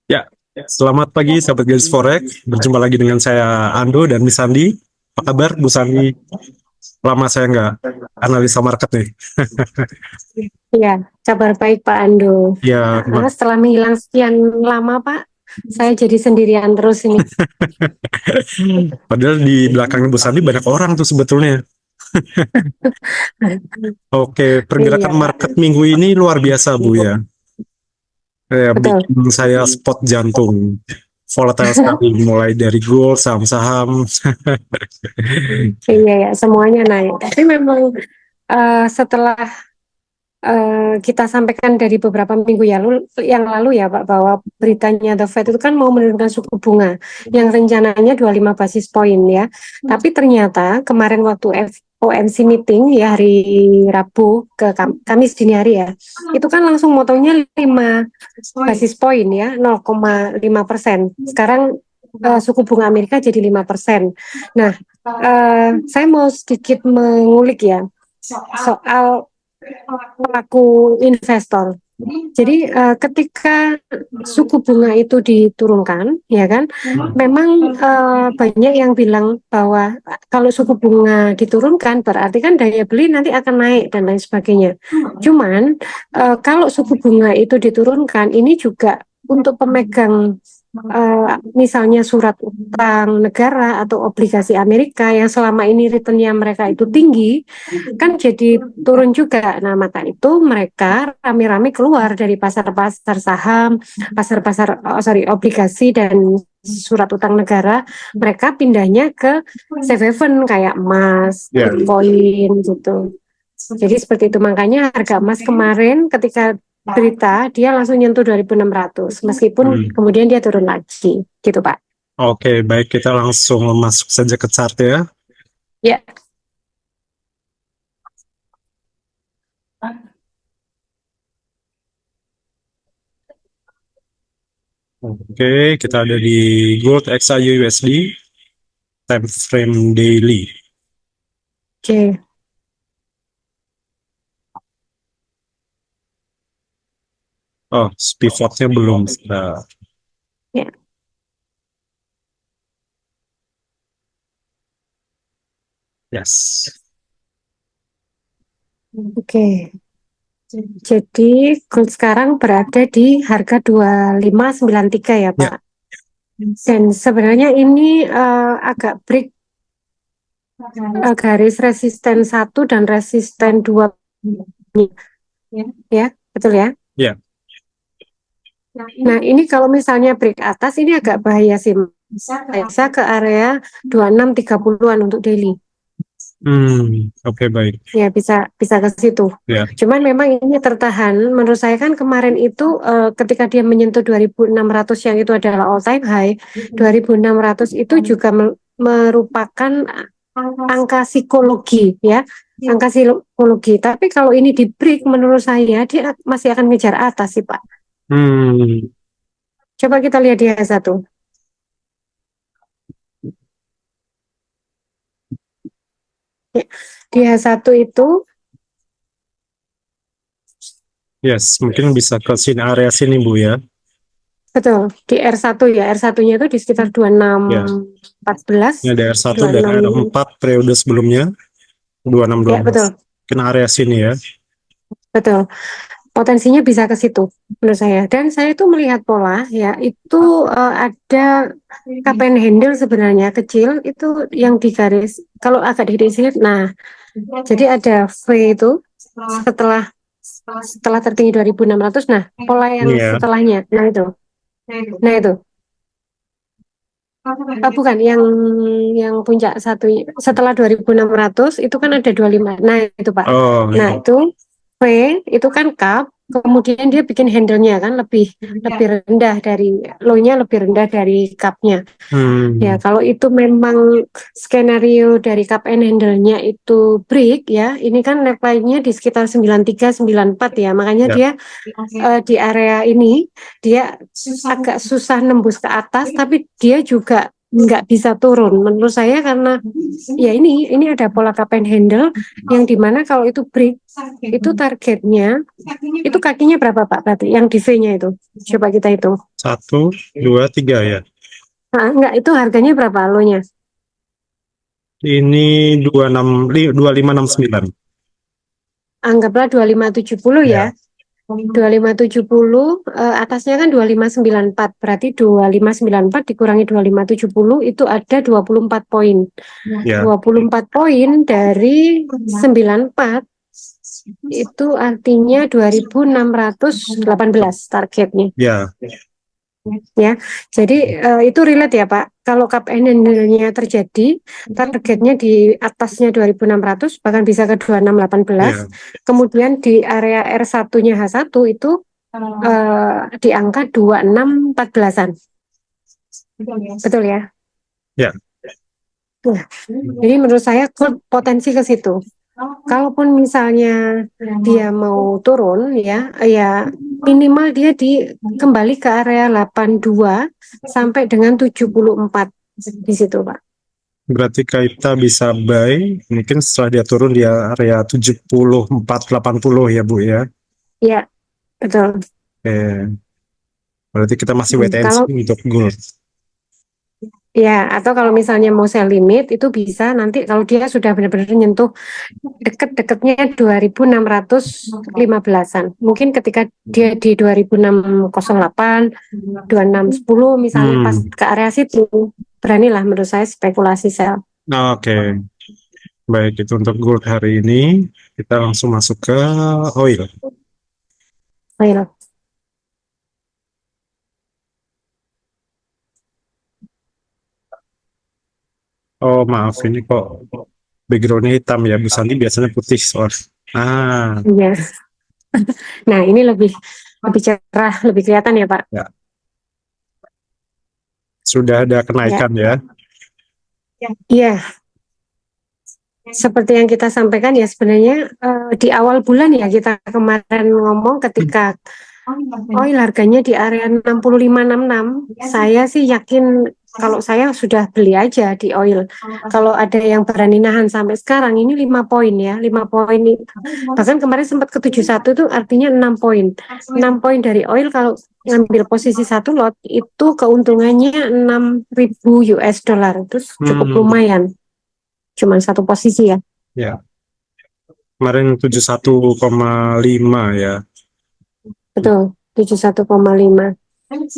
Ya, selamat pagi sahabat Garis Forex. Berjumpa lagi dengan saya Ando dan Miss Sandi. Apa kabar Bu Sandi? Lama saya nggak analisa market nih. Iya, kabar baik Pak Ando. Ya, Setelah menghilang sekian lama Pak, saya jadi sendirian terus ini. padahal di belakang Bu Sandi banyak orang tuh sebetulnya. Oke, Iya pergerakan Pak, market minggu ini luar biasa Bu ya. betul. Bikin saya spot jantung. Volatile sekali, mulai dari gold, saham-saham. Iya ya, semuanya naik. Tapi memang setelah kita sampaikan dari beberapa minggu yang lalu ya Pak, bahwa beritanya The Fed itu kan mau menurunkan suku bunga yang rencananya 25 basis poin ya. Tapi ternyata kemarin waktu FOMC meeting ya hari Rabu ke Kamis dini hari ya, itu kan langsung motongnya 5 basis poin ya, 0,5%. Sekarang suku bunga Amerika jadi 5%. Nah, saya mau sedikit mengulik ya soal pelaku investor. Jadi ketika suku bunga itu diturunkan, ya kan, memang banyak yang bilang bahwa kalau suku bunga diturunkan berarti kan daya beli nanti akan naik dan lain sebagainya. Cuman kalau suku bunga itu diturunkan, ini juga untuk pemegang misalnya surat utang negara atau obligasi Amerika yang selama ini returnnya mereka itu tinggi, kan jadi turun juga. Nah, maka itu mereka rame-rame keluar dari pasar-pasar saham, pasar-pasar obligasi dan surat utang negara. Mereka pindahnya ke safe haven kayak emas, Ya, Bitcoin gitu. Jadi seperti itu, makanya harga emas kemarin ketika berita dia langsung nyentuh 2.600 meskipun hmm. kemudian dia turun lagi gitu Pak. Oke, baik kita langsung masuk saja ke chart ya. Ya, Oke, kita ada di Gold XAU USD, time frame daily. oke. Oh, pivotnya belum. Nah, Ya, yes. oke. Jadi gold sekarang berada di harga 2593 ya Ya, Pak. Dan sebenarnya ini agak break garis resisten 1 dan resisten 2 ya, betul ya. ya. Nah, ini kalau misalnya break atas ini agak bahaya sih. Bisa ke area 2630-an untuk daily. Oke baik. Ya, bisa bisa ke situ. Ya. Cuman memang ini tertahan. Menurut saya kan kemarin itu ketika dia menyentuh 2.600 yang itu adalah all time high, 2.600 itu juga merupakan angka psikologi ya, angka psikologi. Tapi kalau ini di break menurut saya dia masih akan ngejar atas sih Pak. Hmm, Coba kita lihat dia satu. Ya, dia satu itu yes, mungkin bisa ke sini area sini Bu ya. betul di R1 ya. R1-nya itu di sekitar Ya, 2614, ini ada R1 dan 26. R4 periode sebelumnya 2612. Ya, betul. Mungkin area sini ya. Betul. Potensinya bisa ke situ menurut saya. Dan saya itu melihat pola ya, itu ada KPN handle sebenarnya kecil itu yang di garis kalau agak digeser. Nah, jadi ada V itu setelah setelah tertinggi 2.600. Nah, pola Ini yang ya. setelahnya. Nah, itu. Nah, itu. Bukan yang puncak satu setelah 2.600 itu kan ada 25. Nah, itu Pak. Oh, Nah, iya. itu V itu kan cup, kemudian dia bikin handle-nya kan lebih lebih rendah dari low-nya lebih rendah dari cup-nya. Ya, Hmm, kalau itu memang skenario dari cup and handle-nya itu break ya, ini kan neckline-nya di sekitar 93 94 ya. Makanya ya. dia di area ini dia agak susah nembus ke atas, tapi dia juga nggak bisa turun. Menurut saya karena ya ini ada pola cup and handle yang dimana kalau itu break itu targetnya itu kakinya berapa Pak? Berarti yang di V-nya itu. Coba kita hitung. 1, 2, 3 ya. Nah, enggak itu harganya berapa alonya? Ini 2569. Anggaplah 2570 ya. Ya. 2570 atasnya kan 2594 berarti 2594 dikurangi 2570 itu ada 24 poin. Ya. 24 poin dari 94 itu artinya 2618 targetnya Ya. ya. Jadi itu relate ya Pak. Kalau cup and handle-nya terjadi, targetnya di atasnya 2600 bahkan bisa ke 2618. Ya. Kemudian di area R1-nya H1 itu di angka 2614-an. Betul ya? Ya. Nah, jadi menurut saya potensi ke situ. Kalaupun misalnya dia mau turun ya, ya minimal dia kembali ke area 82 sampai dengan 74 di situ, Pak. Berarti kita bisa buy mungkin setelah dia turun di area 74-80 ya Bu ya. Ya, betul. Berarti kita masih wait and Kalau see untuk gold. ya, atau kalau misalnya mau sell limit itu bisa nanti kalau dia sudah benar-benar nyentuh deket-deketnya 2615-an. Mungkin ketika dia di 2608, 2610 misalnya pas ke area situ, beranilah menurut saya spekulasi sell. Oke. Baik, itu untuk gold hari ini. Kita langsung masuk ke oil. Oil. Oh, maaf, ini kok backgroundnya hitam ya. Bu Santi biasanya putih soal. Iya. Nah, ini lebih cerah, lebih kelihatan ya, Pak. Ya. Sudah ada kenaikan ya. Iya. Seperti yang kita sampaikan ya sebenarnya di awal bulan ya kita kemarin ngomong ketika oil harganya di area 6566, saya sih yakin kalau saya sudah beli aja di oil. Kalau ada yang berani nahan sampai sekarang ini 5 poin ya, 5 poin. Bahkan kemarin sempat ke 71 itu artinya 6 poin. 6 poin dari oil kalau ngambil posisi satu lot itu keuntungannya 6.000 US dollar. Terus cukup lumayan. Cuman satu posisi ya. Ya. Kemarin 71,5 ya. Betul, 71,5.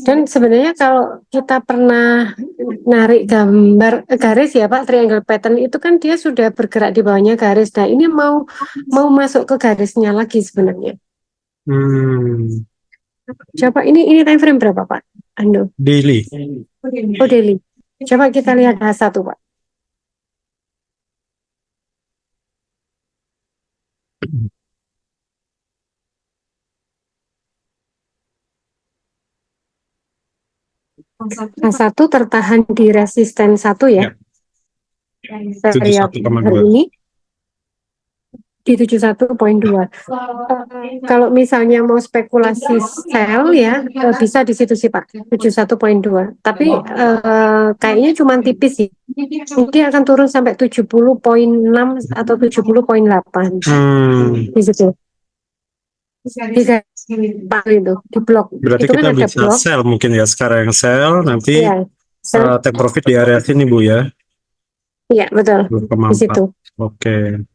Dan sebenarnya kalau kita pernah narik gambar garis ya Pak, triangle pattern itu kan dia sudah bergerak di bawahnya garis. Nah, ini mau masuk ke garisnya lagi sebenarnya. Coba ini time frame berapa Pak Ando? Daily. Oh, daily. Coba kita lihat H1 Pak. H1 tertahan di resisten 1 ya. Periode hari ini di 71,2. Kalau misalnya mau spekulasi sell ya bisa di situ sih Pak, 71,2. Tapi kayaknya cuma tipis sih. Dia akan turun sampai 70,6 atau 70,8 di situ. Pak itu di blok. Berarti Itu kita kan ada bisa blok. sell mungkin ya sekarang sell nanti Ya, take profit di area sini Bu ya. Iya betul di situ. Oke.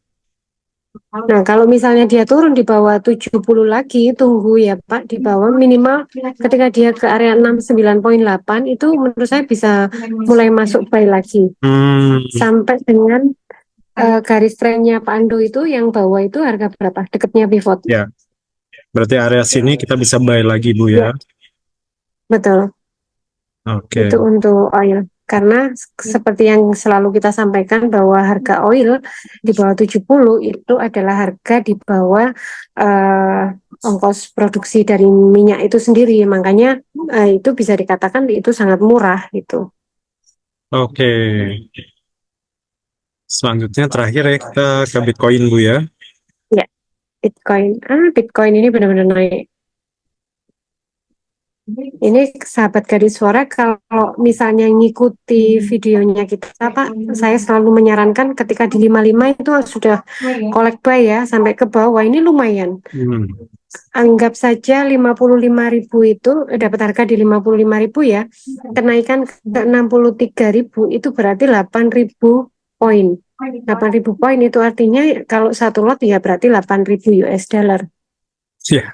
Nah, kalau misalnya dia turun di bawah 70 lagi, tunggu ya Pak, di bawah minimal ketika dia ke area 69,8 itu menurut saya bisa mulai masuk buy lagi. Sampai dengan garis trennya Pak Ando itu yang bawah itu harga berapa? Dekatnya pivot. Ya. Berarti area sini kita bisa buy lagi Bu ya. Betul. Oke. Itu untuk oil. Karena seperti yang selalu kita sampaikan bahwa harga oil di bawah 70 itu adalah harga di bawah ongkos produksi dari minyak itu sendiri. Makanya itu bisa dikatakan itu sangat murah gitu. Oke. Selanjutnya terakhir ya kita ke Bitcoin Bu ya. Ya, Bitcoin. Bitcoin ini benar-benar naik. Ini sahabat gadis suara, kalau misalnya ngikuti videonya kita, Pak, saya selalu menyarankan ketika di 55 itu sudah collect buy ya, sampai ke bawah, ini lumayan. Hmm. Anggap saja 55.000 itu dapat harga di 55.000 ya, kenaikan ke 63.000 itu berarti 8.000 poin. 8.000 poin itu artinya kalau satu lot ya berarti 8.000 US dollar. Ya,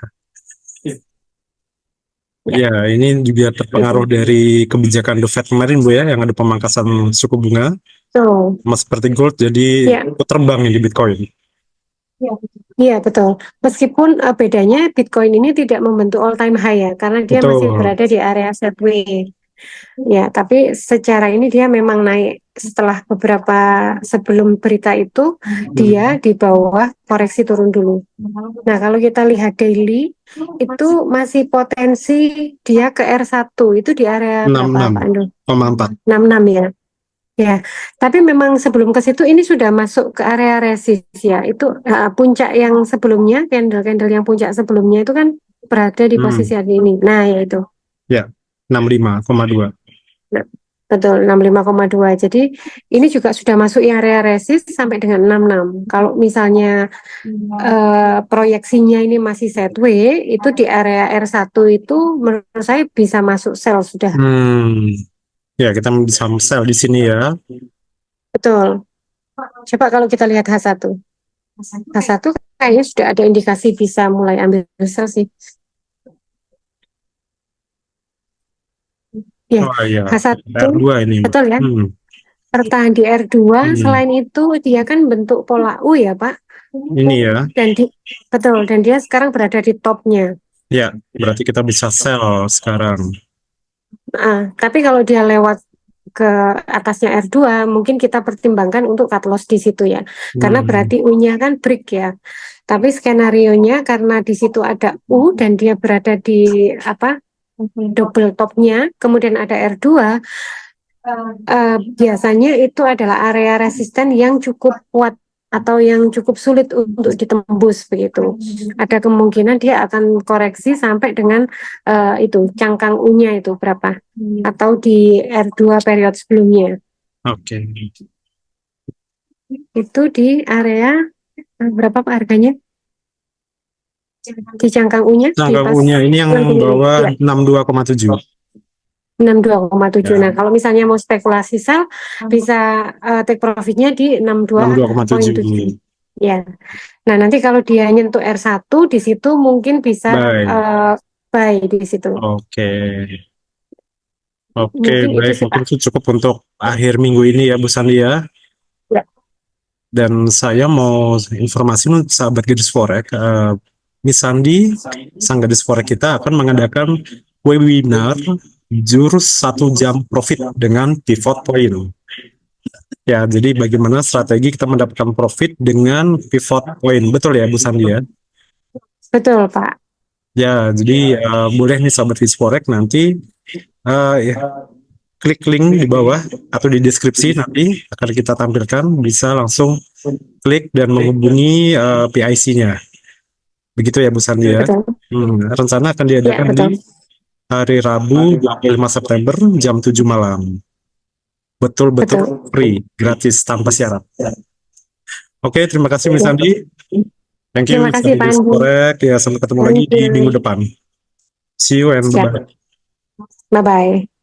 ya, ini juga terpengaruh dari kebijakan The Fed kemarin Bu ya, yang ada pemangkasan suku bunga, So, sama seperti gold, jadi ya. ikut terbang di Bitcoin. Iya, betul. Meskipun bedanya Bitcoin ini tidak membentuk all time high ya, karena dia masih Betul. berada di area sideways. Ya, tapi secara ini dia memang naik setelah beberapa sebelum berita itu dia di bawah koreksi turun dulu. Nah, kalau kita lihat daily itu masih potensi dia ke R1 itu di area berapa, Pak Ando? 66,4. 66 ya. Ya, tapi memang sebelum ke situ ini sudah masuk ke area resist ya. Itu puncak yang sebelumnya, candle-candle yang puncak sebelumnya itu kan berada di posisi hari ini. Nah, yaitu. Ya, 65,2. Nah, betul, 65,2. Jadi ini juga sudah masuk area resist sampai dengan 66. Kalau misalnya proyeksinya ini masih sideways, itu di area R1 itu menurut saya bisa masuk sell sudah. Ya, kita bisa sell di sini ya. Betul. Coba kalau kita lihat H1. H1 kayaknya sudah ada indikasi bisa mulai ambil sell sih. Ya, Oh iya, H1 R2 ini. betul ya. Bertahan di R2, selain itu dia kan bentuk pola U ya, Pak. Ini ya. Betul, dan dia sekarang berada di topnya. Ya, berarti kita bisa sell sekarang. Tapi kalau dia lewat ke atasnya R2, mungkin kita pertimbangkan untuk cut loss di situ ya. Karena berarti U-nya kan break ya. Tapi skenarionya karena di situ ada U dan dia berada di double topnya, kemudian ada R2, biasanya itu adalah area resisten yang cukup kuat atau yang cukup sulit untuk ditembus begitu. Ada kemungkinan dia akan koreksi sampai dengan itu cangkang U-nya itu berapa atau di R2 period sebelumnya. Oke. Itu di area berapa Pak harganya? Di cangkang U-nya? Cangkang U-nya ini yang bawah 62,7. 62,7. Nah, kalau misalnya mau spekulasi sell, bisa take profitnya di 62,7. Ya. Nah, nanti kalau dia nyentuh R1, di situ mungkin bisa buy di situ. Oke, Mungkin baik. itu sih, Mungkin Pak. itu cukup untuk akhir minggu ini ya, Bu Sandi ya. Ya. Dan saya mau informasi untuk sahabat gadis forex, Miss Sandi, sang gadis forex kita akan mengadakan webinar jurus 1 jam profit dengan pivot point. Ya, jadi bagaimana strategi kita mendapatkan profit dengan pivot point. Betul ya, Bu Sandi ya? Betul, Pak. Ya, jadi boleh nih sahabat gadis forex nanti ya, klik link di bawah atau di deskripsi, nanti akan kita tampilkan, bisa langsung klik dan menghubungi PIC-nya. Begitu ya Bu Sandi ya. Rencana akan diadakan di hari Rabu 25 September jam 7 malam. Betul-betul free, gratis, tanpa syarat. Oke, terima kasih Miss Sandi. Thank you, Terima kasih Pak Andi. Ya, sampai ketemu lagi di minggu depan. See you and bye-bye. Bye-bye.